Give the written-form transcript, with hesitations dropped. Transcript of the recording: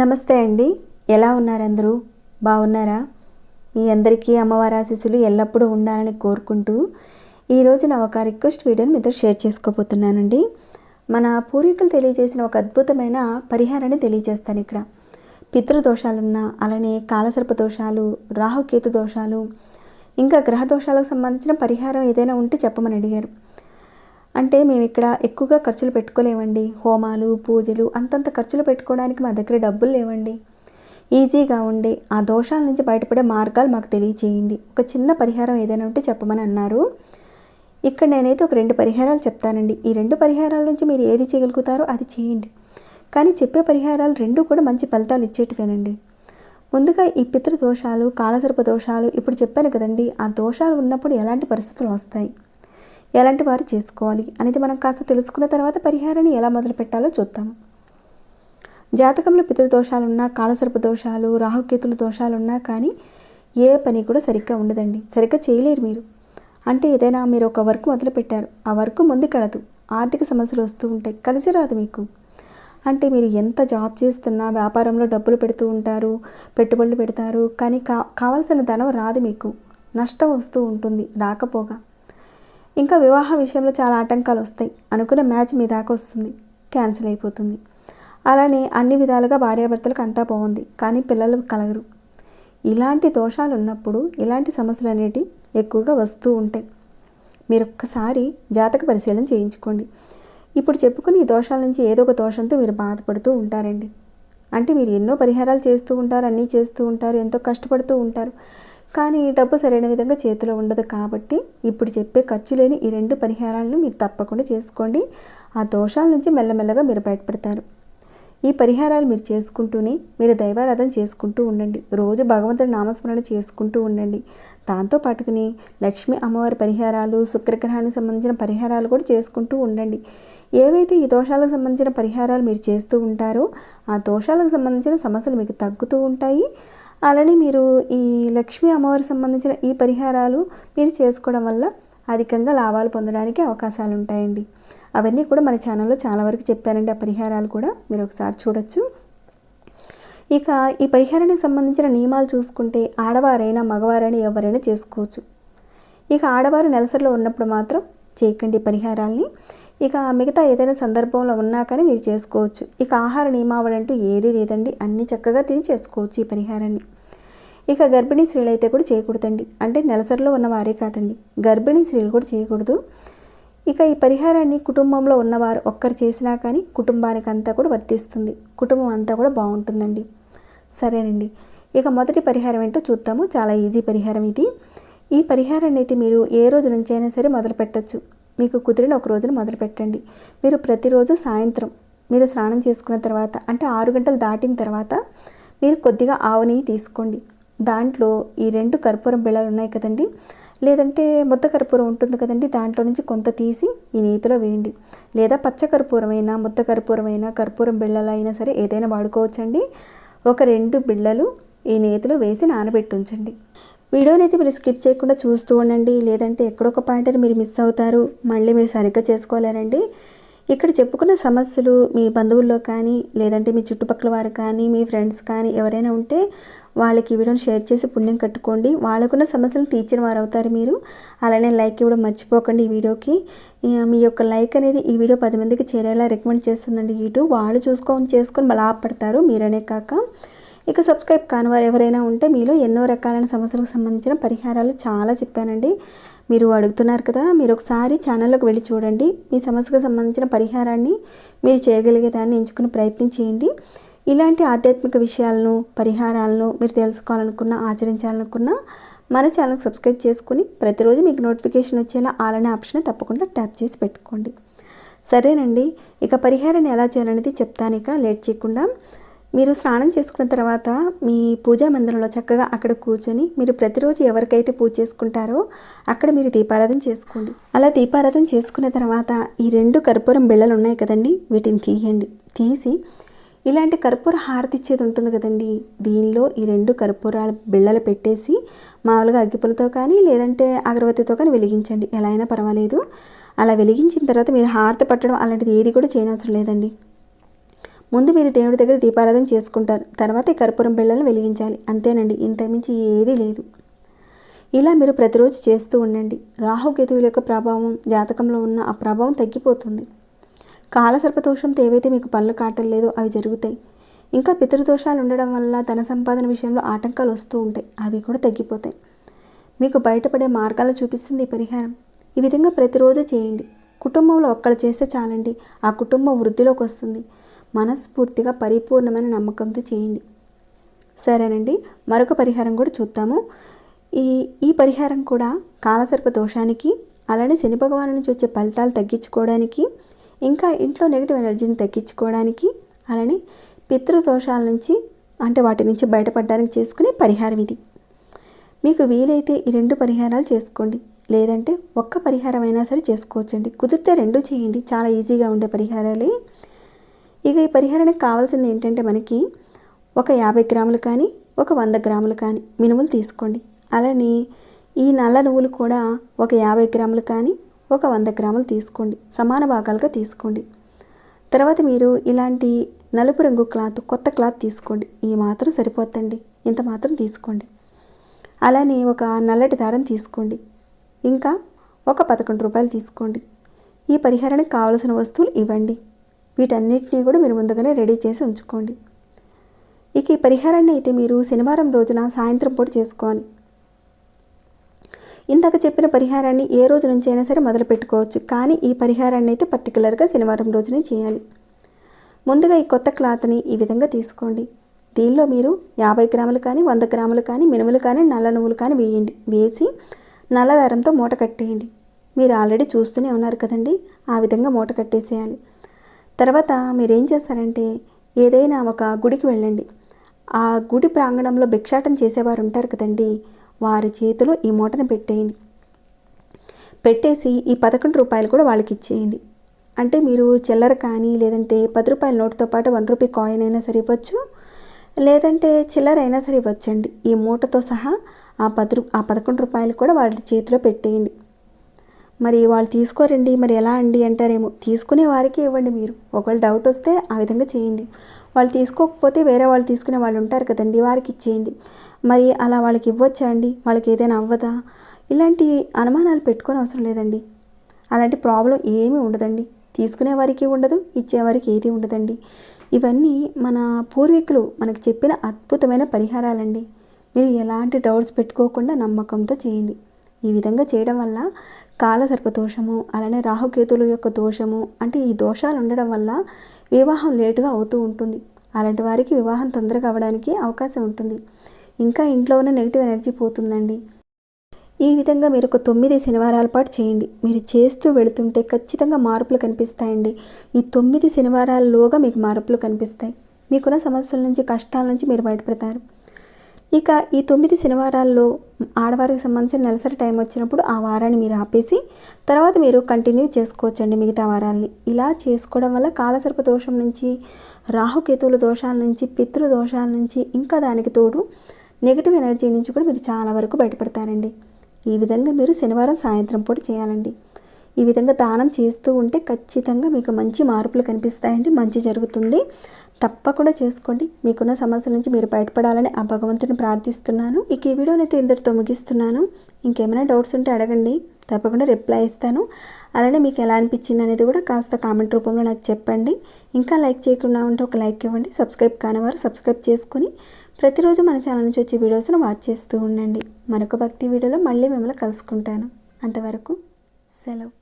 నమస్తే అండి, ఎలా ఉన్నారు అందరూ? బాగున్నారా? మీ అందరికీ అమ్మవారి ఆశీస్సులు ఎల్లప్పుడూ ఉండాలని కోరుకుంటూ ఈరోజు నా ఒక రిక్వెస్ట్ వీడియోని మీతో షేర్ చేసుకోబోతున్నానండి. మన పూర్వీకులు తెలియజేసిన ఒక అద్భుతమైన పరిహారాన్ని తెలియజేస్తాను ఇక్కడ. పితృదోషాలున్నా, అలానే కాలసర్ప దోషాలు, రాహుకేతు దోషాలు, ఇంకా గ్రహ దోషాలకు సంబంధించిన పరిహారం ఏదైనా ఉంటే చెప్పమని అడిగారు. అంటే మేము ఇక్కడ ఎక్కువగా ఖర్చులు పెట్టుకోలేమండి. హోమాలు, పూజలు అంతంత ఖర్చులు పెట్టుకోవడానికి మా దగ్గర డబ్బులు లేవండి. ఈజీగా ఉండే ఆ దోషాల నుంచి బయటపడే మార్గాలు మాకు తెలియచేయండి, ఒక చిన్న పరిహారం ఏదైనా ఉంటే చెప్పమని అన్నారు. ఇక్కడ నేనైతే ఒక 2 పరిహారాలు చెప్తానండి. ఈ 2 పరిహారాల నుంచి మీరు ఏది చేయగలుగుతారో అది చేయండి. కానీ చెప్పే పరిహారాలు 2 కూడా మంచి ఫలితాలు ఇచ్చేటివేనండి. ముందుగా ఈ పితృదోషాలు, కాలసర్ప దోషాలు ఇప్పుడు చెప్పాను కదండి. ఆ దోషాలు ఉన్నప్పుడు ఎలాంటి పరిస్థితులు వస్తాయి, ఎలాంటి వారు చేసుకోవాలి అనేది మనం కాస్త తెలుసుకున్న తర్వాత పరిహారాన్ని ఎలా మొదలు పెట్టాలో చూద్దాము. జాతకంలో పితృదోషాలున్నా, కాలసర్ప దోషాలు, రాహుకేతుల దోషాలున్నా కానీ ఏ పని కూడా సరిగ్గా ఉండదండి. సరిగ్గా చేయలేరు మీరు. అంటే ఏదైనా మీరు ఒక వర్క్ మొదలు పెట్టారు, ఆ వర్క్ ముందుకెళ్ళదు, ఆర్థిక సమస్యలు వస్తూ ఉంటాయి, కలిసి రాదు మీకు. అంటే మీరు ఎంత జాబ్ చేస్తున్నా, వ్యాపారంలో డబ్బులు పెడుతూ ఉంటారు, పెట్టుబడులు పెడతారు, కానీ కావాల్సిన ధనం రాదు మీకు, నష్టం వస్తూ ఉంటుంది రాకపోగా. ఇంకా వివాహ విషయంలో చాలా ఆటంకాలు వస్తాయి. అనుకున్న మ్యాచ్ మీ దాకా వస్తుంది, క్యాన్సిల్ అయిపోతుంది. అలానే అన్ని విధాలుగా భార్యాభర్తలకు అంతా బాగుంది, కానీ పిల్లలు కలగరు. ఇలాంటి దోషాలు ఉన్నప్పుడు ఇలాంటి సమస్యలు అనేటివి ఎక్కువగా వస్తూ ఉంటాయి. మీరు ఒక్కసారి జాతక పరిశీలన చేయించుకోండి. ఇప్పుడు చెప్పుకుని ఈ దోషాల నుంచి ఏదో ఒక దోషంతో మీరు బాధపడుతూ ఉంటారండి. అంటే మీరు ఎన్నో పరిహారాలు చేస్తూ ఉంటారు, అన్నీ చేస్తూ ఉంటారు, ఎంతో కష్టపడుతూ ఉంటారు, కానీ డబ్బు సరైన విధంగా చేతిలో ఉండదు. కాబట్టి ఇప్పుడు చెప్పే ఖర్చు లేని ఈ 2 పరిహారాలను మీరు తప్పకుండా చేసుకోండి. ఆ దోషాల నుంచి మెల్లమెల్లగా మీరు బయటపడతారు. ఈ పరిహారాలు మీరు చేసుకుంటూనే మీరు దైవారాధన చేసుకుంటూ ఉండండి. రోజు భగవంతుడి నామస్మరణ చేసుకుంటూ ఉండండి. దాంతో పాటుకుని లక్ష్మీ అమ్మవారి పరిహారాలు, శుక్రగ్రహానికి సంబంధించిన పరిహారాలు కూడా చేసుకుంటూ ఉండండి. ఏవైతే ఈ దోషాలకు సంబంధించిన పరిహారాలు మీరు చేస్తూ ఉంటారో ఆ దోషాలకు సంబంధించిన సమస్యలు మీకు తగ్గుతూ ఉంటాయి. అలానే మీరు ఈ లక్ష్మీ అమ్మవారికి సంబంధించిన ఈ పరిహారాలు మీరు చేసుకోవడం వల్ల అధికంగా లాభాలు పొందడానికి అవకాశాలు ఉంటాయండి. అవన్నీ కూడా మన ఛానల్లో చాలా వరకు చెప్పానండి. ఆ పరిహారాలు కూడా మీరు ఒకసారి చూడొచ్చు. ఇక ఈ పరిహారానికి సంబంధించిన నియమాలు చూసుకుంటే ఆడవారైనా మగవారైనా ఎవరైనా చేసుకోవచ్చు. ఇక ఆడవారు నెలసరిలో ఉన్నప్పుడు మాత్రం చేయకండి పరిహారాల్ని. ఇక మిగతా ఏదైనా సందర్భంలో ఉన్నా కానీ మీరు చేసుకోవచ్చు. ఇక ఆహార నియమావళి అంటూ ఏదీ లేదండి, అన్నీ చక్కగా తిని చేసుకోవచ్చు ఈ పరిహారాన్ని. ఇక గర్భిణీ స్త్రీలు అయితే కూడా చేయకూడదండి. అంటే నెలసరిలో ఉన్నవారే కాదండి, గర్భిణీ స్త్రీలు కూడా చేయకూడదు. ఇక ఈ పరిహారాన్ని కుటుంబంలో ఉన్నవారు ఒక్కరు చేసినా కానీ కుటుంబానికి అంతా కూడా వర్తిస్తుంది, కుటుంబం అంతా కూడా బాగుంటుందండి. సరేనండి, ఇక మొదటి పరిహారం ఏంటో చూద్దాము. చాలా ఈజీ పరిహారం ఇది. ఈ పరిహారాన్ని అయితే మీరు ఏ రోజు నుంచి అయినా సరే మొదలు పెట్టచ్చు. మీకు కుదిరిన ఒక రోజున మొదలు పెట్టండి. మీరు ప్రతిరోజు సాయంత్రం మీరు స్నానం చేసుకున్న తర్వాత, అంటే 6 గంటలు దాటిన తర్వాత మీరు కొద్దిగా ఆవు నెయ్యి తీసుకోండి. దాంట్లో ఈ 2 కర్పూరం బిళ్ళలు ఉన్నాయి కదండి, లేదంటే ముద్ద కర్పూరం ఉంటుంది కదండి, దాంట్లో నుంచి కొంత తీసి ఈ నెయ్యిలో వేయండి. లేదా పచ్చ కర్పూరమైనా, ముద్ద కర్పూరమైనా, కర్పూరం బిళ్ళలు అయినా సరే ఏదైనా వాడుకోవచ్చండి. ఒక 2 బిళ్ళలు ఈ నెయ్యిలో వేసి నానబెట్టి ఉంచండి. వీడియోని అయితే మీరు స్కిప్ చేయకుండా చూస్తూ ఉండండి, లేదంటే ఎక్కడొక పాయింట్ మీరు మిస్ అవుతారు, మళ్ళీ మీరు సరిగ్గా చేసుకోలేరండి. ఇక్కడ చెప్పుకున్న సమస్యలు మీ బంధువుల్లో కానీ, లేదంటే మీ చుట్టుపక్కల వారు కానీ, మీ ఫ్రెండ్స్ కానీ ఎవరైనా ఉంటే వాళ్ళకి ఈ వీడియోని షేర్ చేసి పుణ్యం కట్టుకోండి. వాళ్ళకున్న సమస్యలు తీర్చిన వారు అవుతారు మీరు. అలానే లైక్ ఇవ్వడం మర్చిపోకండి ఈ వీడియోకి. మీ యొక్క లైక్ అనేది ఈ వీడియో 10 మందికి చేరేలా రికమెండ్ చేస్తుందండి యూట్యూబ్. వాళ్ళు చేసుకొని లాభపడతారు మీరనే కాక. ఇక సబ్స్క్రైబ్ కాని వారు ఎవరైనా ఉంటే మీలో ఎన్నో రకాలైన సమస్యలకు సంబంధించిన పరిహారాలు చాలా చెప్పానండి. మీరు అడుగుతున్నారు కదా, మీరు ఒకసారి ఛానల్లోకి వెళ్ళి చూడండి. మీ సమస్యకు సంబంధించిన పరిహారాన్ని మీరు చేయగలిగేదాన్ని ఎంచుకుని ప్రయత్నం చేయండి. ఇలాంటి ఆధ్యాత్మిక విషయాలను, పరిహారాలను మీరు తెలుసుకోవాలనుకున్నా, ఆచరించాలనుకున్నా మన ఛానల్కి సబ్స్క్రైబ్ చేసుకుని ప్రతిరోజు మీకు నోటిఫికేషన్ వచ్చేలా ఆల్ అనే ఆప్షన్ తప్పకుండా ట్యాప్ చేసి పెట్టుకోండి. సరేనండి, ఇక పరిహారాన్ని ఎలా చేయాలనేది చెప్తాను. ఇక లేట్ చేయకుండా మీరు స్నానం చేసుకున్న తర్వాత మీ పూజా మందిరంలో చక్కగా అక్కడ కూర్చొని మీరు ప్రతిరోజు ఎవరికైతే పూజ చేసుకుంటారో అక్కడ మీరు దీపారాధన చేసుకోండి. అలా దీపారాధన చేసుకున్న తర్వాత ఈ 2 కర్పూరం బిళ్ళలు ఉన్నాయి కదండి, వీటిని తీయండి. తీసి ఇలాంటి కర్పూర హారతి ఇచ్చేది ఉంటుంది కదండి, దీనిలో ఈ 2 కర్పూరాల బిళ్ళలు పెట్టేసి మామూలుగా అగ్గిపుల్లతో కానీ లేదంటే అగరబత్తితో కానీ వెలిగించండి, ఎలా అయినా పర్వాలేదు. అలా వెలిగించిన తర్వాత మీరు హారతి పట్టడం అలాంటిది ఏది కూడా చేయనవసరం లేదండి. ముందు మీరు దేవుడి దగ్గర దీపారాధన చేసుకుంటారు, తర్వాత ఈ కర్పూరం బిళ్ళలను వెలిగించాలి, అంతేనండి, ఇంతకుమించి ఏదీ లేదు. ఇలా మీరు ప్రతిరోజు చేస్తూ ఉండండి. రాహుకేతువుల యొక్క ప్రభావం జాతకంలో ఉన్న ఆ ప్రభావం తగ్గిపోతుంది. కాలసర్పదోషంతో ఏవైతే మీకు పనులు కాటలేదో అవి జరుగుతాయి. ఇంకా పితృదోషాలు ఉండడం వల్ల ధన సంపాదన విషయంలో ఆటంకాలు వస్తూ ఉంటాయి, అవి కూడా తగ్గిపోతాయి. మీకు బయటపడే మార్గాలు చూపిస్తుంది ఈ పరిహారం. ఈ విధంగా ప్రతిరోజు చేయండి. కుటుంబంలో ఒక్కళ్ళు చేస్తే చాలండి, ఆ కుటుంబం వృద్ధిలోకి వస్తుంది. మనస్ఫూర్తిగా పరిపూర్ణమైన నమ్మకంతో చేయండి. సరేనండి, మరొక పరిహారం కూడా చూద్దాము. ఈ పరిహారం కూడా కాలసర్ప దోషానికి, అలానే శని భగవాను నుంచి వచ్చే ఫలితాలు తగ్గించుకోవడానికి, ఇంకా ఇంట్లో నెగిటివ్ ఎనర్జీని తగ్గించుకోవడానికి, అలానే పితృదోషాల నుంచి అంటే వాటి నుంచి బయటపడడానికి చేసుకునే పరిహారం ఇది. మీకు వీలైతే ఈ 2 పరిహారాలు చేసుకోండి, లేదంటే ఒక్క పరిహారం అయినా సరే చేసుకోవచ్చండి. కుదిరితే 2 చేయండి, చాలా ఈజీగా ఉండే పరిహారాలే. ఇక ఈ పరిహారానికి కావాల్సింది ఏంటంటే మనకి ఒక 50 గ్రాములు కానీ ఒక 100 గ్రాములు కానీ మినుములు తీసుకోండి. అలానే ఈ నల్ల నువ్వులు కూడా ఒక 50 గ్రాములు కానీ ఒక 100 గ్రాములు తీసుకోండి, సమాన భాగాలుగా తీసుకోండి. తర్వాత మీరు ఇలాంటి నలుపు రంగు క్లాత్, కొత్త క్లాత్ తీసుకోండి, ఈ మాత్రం సరిపోతుందండి, ఇంత మాత్రం తీసుకోండి. అలానే ఒక నల్లటి దారం తీసుకోండి, ఇంకా ఒక 11 రూపాయలు తీసుకోండి. ఈ పరిహారానికి కావలసిన వస్తువులు ఇవ్వండి. వీటన్నిటినీ కూడా మీరు ముందుగానే రెడీ చేసి ఉంచుకోండి. ఇక ఈ పరిహారాన్ని అయితే మీరు శనివారం రోజున సాయంత్రం పూట చేసుకోవాలి. ఇందాక చెప్పిన పరిహారాన్ని ఏ రోజు నుంచి అయినా సరే మొదలు పెట్టుకోవచ్చు, కానీ ఈ పరిహారాన్ని అయితే పర్టికులర్గా శనివారం రోజునే చేయాలి. ముందుగా ఈ కొత్త క్లాత్ని ఈ విధంగా తీసుకోండి. దీనిలో మీరు 50 గ్రాములు కానీ 100 గ్రాములు కానీ మినుములు కానీ నల్ల నువ్వులు కానీ వేయండి. వేసి నల్ల దారంతో మూట కట్టేయండి. మీరు ఆల్రెడీ చూస్తూనే ఉన్నారు కదండి, ఆ విధంగా మూట కట్టేసేయాలి. తర్వాత మీరేం చేస్తారంటే ఏదైనా ఒక గుడికి వెళ్ళండి. ఆ గుడి ప్రాంగణంలో భిక్షాటన చేసేవారు ఉంటారు కదండి, వారి చేతిలో ఈ మూటను పెట్టేయండి. పెట్టేసి ఈ 11 రూపాయలు కూడా వాళ్ళకి ఇచ్చేయండి. అంటే మీరు చిల్లర కానీ లేదంటే 10 రూపాయల నోటుతో పాటు 1 రూపీ కాయిన్ అయినా సరే ఇవ్వచ్చు, లేదంటే చిల్లర అయినా సరే ఇవ్వచ్చండి. ఈ మూటతో సహా ఆ 11 రూపాయలు కూడా వాళ్ళ చేతిలో పెట్టేయండి. మరి వాళ్ళు తీసుకోరండి, మరి ఎలా అండి అంటారేమో, తీసుకునే వారికి ఇవ్వండి. మీరు ఒకవేళ డౌట్ వస్తే ఆ విధంగా చేయండి. వాళ్ళు తీసుకోకపోతే వేరే వాళ్ళు తీసుకునే వాళ్ళు ఉంటారు కదండి, వారికి ఇచ్చేయండి. మరి అలా వాళ్ళకి ఇవ్వచ్చా అండి, వాళ్ళకి ఏదైనా అవ్వదా, ఇలాంటి అనుమానాలు పెట్టుకొని అవసరం లేదండి. అలాంటి ప్రాబ్లం ఏమీ ఉండదండి. తీసుకునే వారికి ఉండదు, ఇచ్చేవారికి ఏది ఉండదండి. ఇవన్నీ మన పూర్వీకులు మనకు చెప్పిన అద్భుతమైన పరిహారాలండి. మీరు ఎలాంటి డౌట్స్ పెట్టుకోకుండా నమ్మకంతో చేయండి. ఈ విధంగా చేయడం వల్ల కాలసర్పదోషము, అలానే రాహుకేతుల యొక్క దోషము, అంటే ఈ దోషాలు ఉండడం వల్ల వివాహం లేటుగా అవుతూ ఉంటుంది. అలాంటి వారికి వివాహం తొందరగా అవ్వడానికి అవకాశం ఉంటుంది. ఇంకా ఇంట్లో ఉన్న నెగిటివ్ ఎనర్జీ పోతుందండి. ఈ విధంగా మీరు ఒక 9 శనివారాల పాటు చేయండి. మీరు చేస్తూ వెళుతుంటే ఖచ్చితంగా మార్పులు కనిపిస్తాయండి. ఈ 9 శనివారాల్లోగా మీకు మార్పులు కనిపిస్తాయి. మీకున్న సమస్యల నుంచి, కష్టాల నుంచి మీరు బయటపడతారు. ఇక ఈ 9 శనివారాల్లో ఆడవారికి సంబంధించిన నెలసరి టైం వచ్చినప్పుడు ఆ వారాన్ని మీరు ఆపేసి తర్వాత మీరు కంటిన్యూ చేసుకోవచ్చండి మిగతా వారాల్ని. ఇలా చేసుకోవడం వల్ల కాలసర్ప దోషం నుంచి, రాహుకేతువుల దోషాల నుంచి, పితృదోషాల నుంచి, ఇంకా దానికి తోడు నెగిటివ్ ఎనర్జీ నుంచి కూడా మీరు చాలా వరకు బయటపడతారండి. ఈ విధంగా మీరు శనివారం సాయంత్రం పూట చేయాలండి. ఈ విధంగా దానం చేస్తూ ఉంటే ఖచ్చితంగా మీకు మంచి మార్పులు కనిపిస్తాయండి, మంచి జరుగుతుంది. తప్పకుండా చేసుకోండి. మీకున్న సమస్యల నుంచి మీరు బయటపడాలని ఆ భగవంతుని ప్రార్థిస్తున్నాను. ఇక ఈ వీడియోని అయితే ఇంతటితో ముగిస్తున్నాను. ఇంకేమైనా డౌట్స్ ఉంటే అడగండి, తప్పకుండా రిప్లై ఇస్తాను. అలానే మీకు ఎలా అనిపించింది అనేది కూడా కాస్త కామెంట్ రూపంలో నాకు చెప్పండి. ఇంకా లైక్ చేయకుండా ఉంటే ఒక లైక్ ఇవ్వండి. సబ్స్క్రైబ్ కానివారు సబ్స్క్రైబ్ చేసుకుని ప్రతిరోజు మన ఛానల్ నుంచి వచ్చే వీడియోస్ను వాచ్ చేస్తూ ఉండండి. మరొక భక్తి వీడియోలో మళ్ళీ మిమ్మల్ని కలుసుకుంటాను. అంతవరకు సెలవు.